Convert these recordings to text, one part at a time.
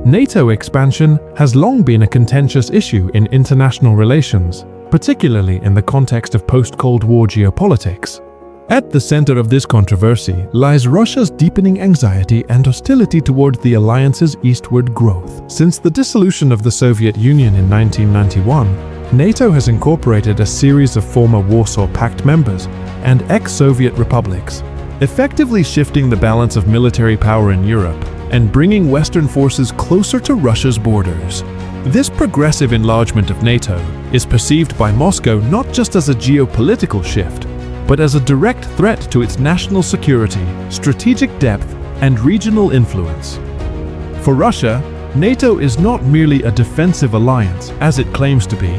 NATO expansion has long been a contentious issue in international relations, particularly in the context of post-Cold War geopolitics. At the center of this controversy lies Russia's deepening anxiety and hostility toward the alliance's eastward growth. Since the dissolution of the Soviet Union in 1991, NATO has incorporated a series of former Warsaw Pact members and ex-Soviet republics, effectively shifting the balance of military power in Europe and bringing Western forces closer to Russia's borders. This progressive enlargement of NATO is perceived by Moscow not just as a geopolitical shift, but as a direct threat to its national security, strategic depth, and regional influence. For Russia, NATO is not merely a defensive alliance, as it claims to be.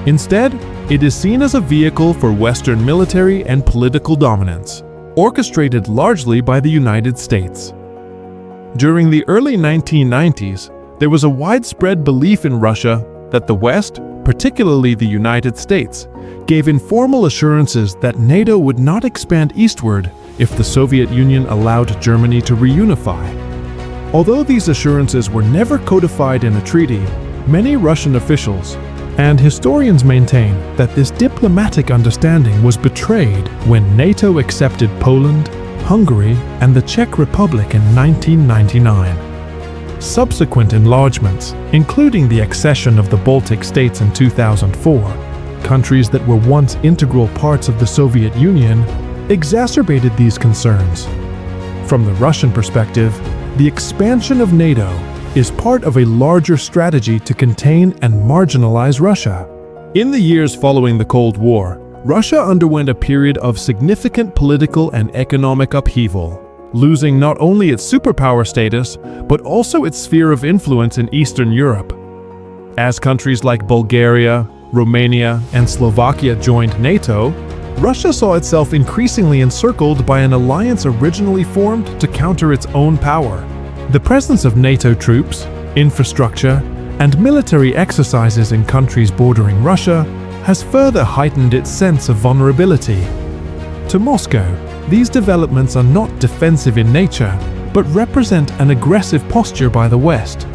Instead, it is seen as a vehicle for Western military and political dominance, orchestrated largely by the United States. During the early 1990s, there was a widespread belief in Russia that the West, particularly the United States, gave informal assurances that NATO would not expand eastward if the Soviet Union allowed Germany to reunify. Although these assurances were never codified in a treaty, many Russian officials and historians maintain that this diplomatic understanding was betrayed when NATO accepted Poland, Hungary, and the Czech Republic in 1999. Subsequent enlargements, including the accession of the Baltic states in 2004, countries that were once integral parts of the Soviet Union, exacerbated these concerns. From the Russian perspective, the expansion of NATO is part of a larger strategy to contain and marginalize Russia. In the years following the Cold War, Russia underwent a period of significant political and economic upheaval, losing not only its superpower status, but also its sphere of influence in Eastern Europe. As countries like Bulgaria, Romania, and Slovakia joined NATO, Russia saw itself increasingly encircled by an alliance originally formed to counter its own power. The presence of NATO troops, infrastructure, and military exercises in countries bordering Russia has further heightened its sense of vulnerability. To Moscow, these developments are not defensive in nature, but represent an aggressive posture by the West.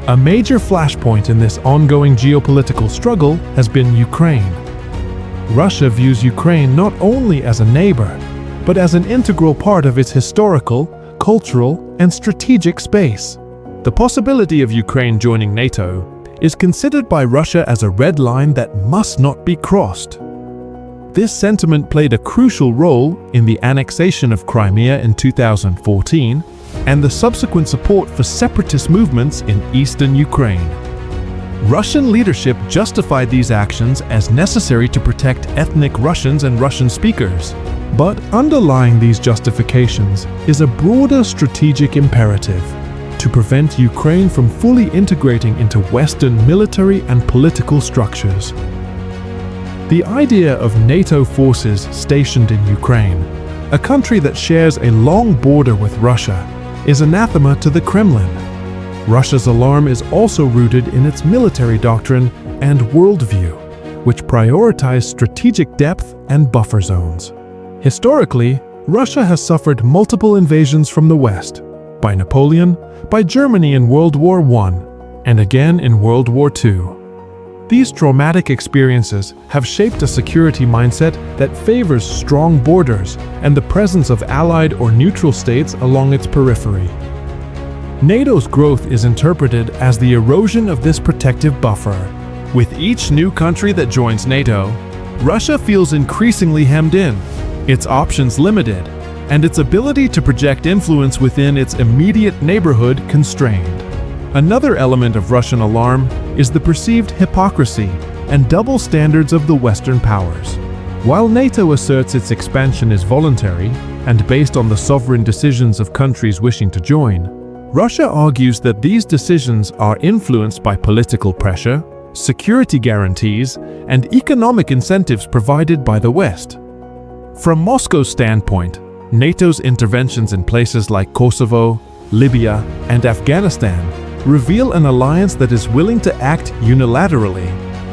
A major flashpoint in this ongoing geopolitical struggle has been Ukraine. Russia views Ukraine not only as a neighbor, but as an integral part of its historical, cultural, and strategic space. The possibility of Ukraine joining NATO is considered by Russia as a red line that must not be crossed. This sentiment played a crucial role in the annexation of Crimea in 2014 and the subsequent support for separatist movements in eastern Ukraine. Russian leadership justified these actions as necessary to protect ethnic Russians and Russian speakers. But underlying these justifications is a broader strategic imperative to prevent Ukraine from fully integrating into Western military and political structures. The idea of NATO forces stationed in Ukraine, a country that shares a long border with Russia, is anathema to the Kremlin. Russia's alarm is also rooted in its military doctrine and worldview, which prioritize strategic depth and buffer zones. Historically, Russia has suffered multiple invasions from the West, by Napoleon, by Germany in World War I, and again in World War II. These traumatic experiences have shaped a security mindset that favors strong borders and the presence of allied or neutral states along its periphery. NATO's growth is interpreted as the erosion of this protective buffer. With each new country that joins NATO, Russia feels increasingly hemmed in, its options limited, and its ability to project influence within its immediate neighborhood constrained. Another element of Russian alarm is the perceived hypocrisy and double standards of the Western powers. While NATO asserts its expansion is voluntary and based on the sovereign decisions of countries wishing to join, Russia argues that these decisions are influenced by political pressure, security guarantees, and economic incentives provided by the West. From Moscow's standpoint, NATO's interventions in places like Kosovo, Libya, and Afghanistan reveal an alliance that is willing to act unilaterally,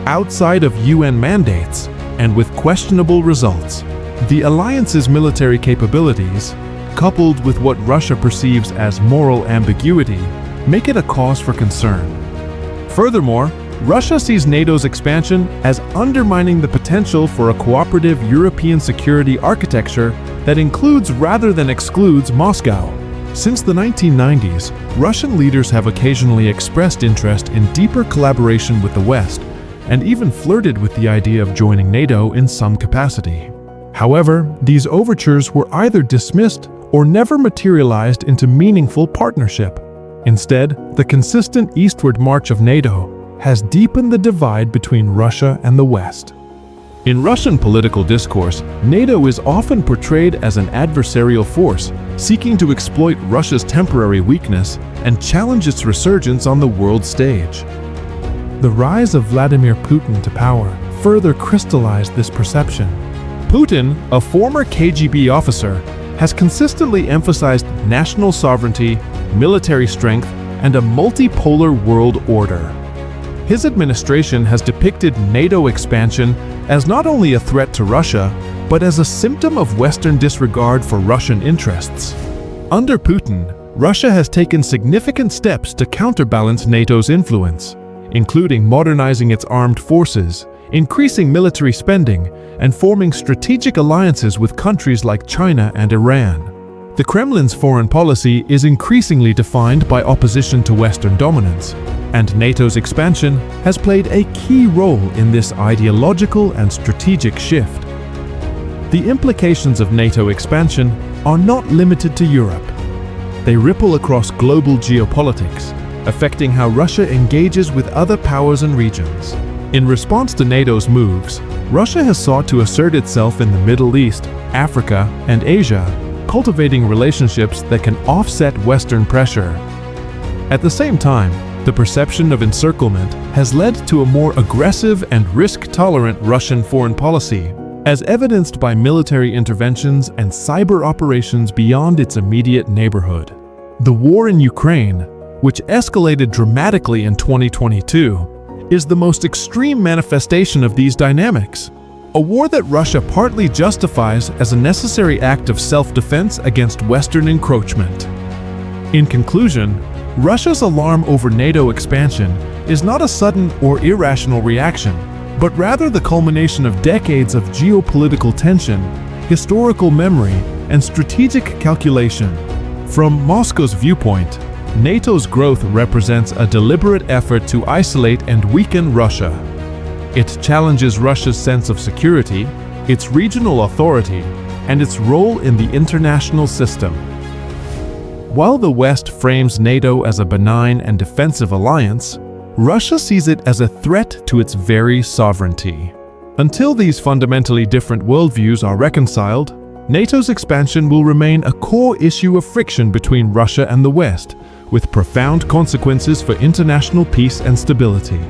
outside of UN mandates, and with questionable results. The alliance's military capabilities, coupled with what Russia perceives as moral ambiguity, make it a cause for concern. Furthermore, Russia sees NATO's expansion as undermining the potential for a cooperative European security architecture that includes rather than excludes Moscow. Since the 1990s, Russian leaders have occasionally expressed interest in deeper collaboration with the West and even flirted with the idea of joining NATO in some capacity. However, these overtures were either dismissed or never materialized into meaningful partnership. Instead, the consistent eastward march of NATO has deepened the divide between Russia and the West. In Russian political discourse, NATO is often portrayed as an adversarial force seeking to exploit Russia's temporary weakness and challenge its resurgence on the world stage. The rise of Vladimir Putin to power further crystallized this perception. Putin, a former KGB officer, has consistently emphasized national sovereignty, military strength, and a multipolar world order. His administration has depicted NATO expansion as not only a threat to Russia, but as a symptom of Western disregard for Russian interests. Under Putin, Russia has taken significant steps to counterbalance NATO's influence, including modernizing its armed forces, increasing military spending, and forming strategic alliances with countries like China and Iran. The Kremlin's foreign policy is increasingly defined by opposition to Western dominance, and NATO's expansion has played a key role in this ideological and strategic shift. The implications of NATO expansion are not limited to Europe. They ripple across global geopolitics, affecting how Russia engages with other powers and regions. In response to NATO's moves, Russia has sought to assert itself in the Middle East, Africa, and Asia, cultivating relationships that can offset Western pressure. At the same time, the perception of encirclement has led to a more aggressive and risk-tolerant Russian foreign policy, as evidenced by military interventions and cyber operations beyond its immediate neighborhood. The war in Ukraine, which escalated dramatically in 2022, is the most extreme manifestation of these dynamics. A war that Russia partly justifies as a necessary act of self-defense against Western encroachment. In conclusion, Russia's alarm over NATO expansion is not a sudden or irrational reaction, but rather the culmination of decades of geopolitical tension, historical memory, and strategic calculation. From Moscow's viewpoint, NATO's growth represents a deliberate effort to isolate and weaken Russia. It challenges Russia's sense of security, its regional authority, and its role in the international system. While the West frames NATO as a benign and defensive alliance, Russia sees it as a threat to its very sovereignty. Until these fundamentally different worldviews are reconciled, NATO's expansion will remain a core issue of friction between Russia and the West, with profound consequences for international peace and stability.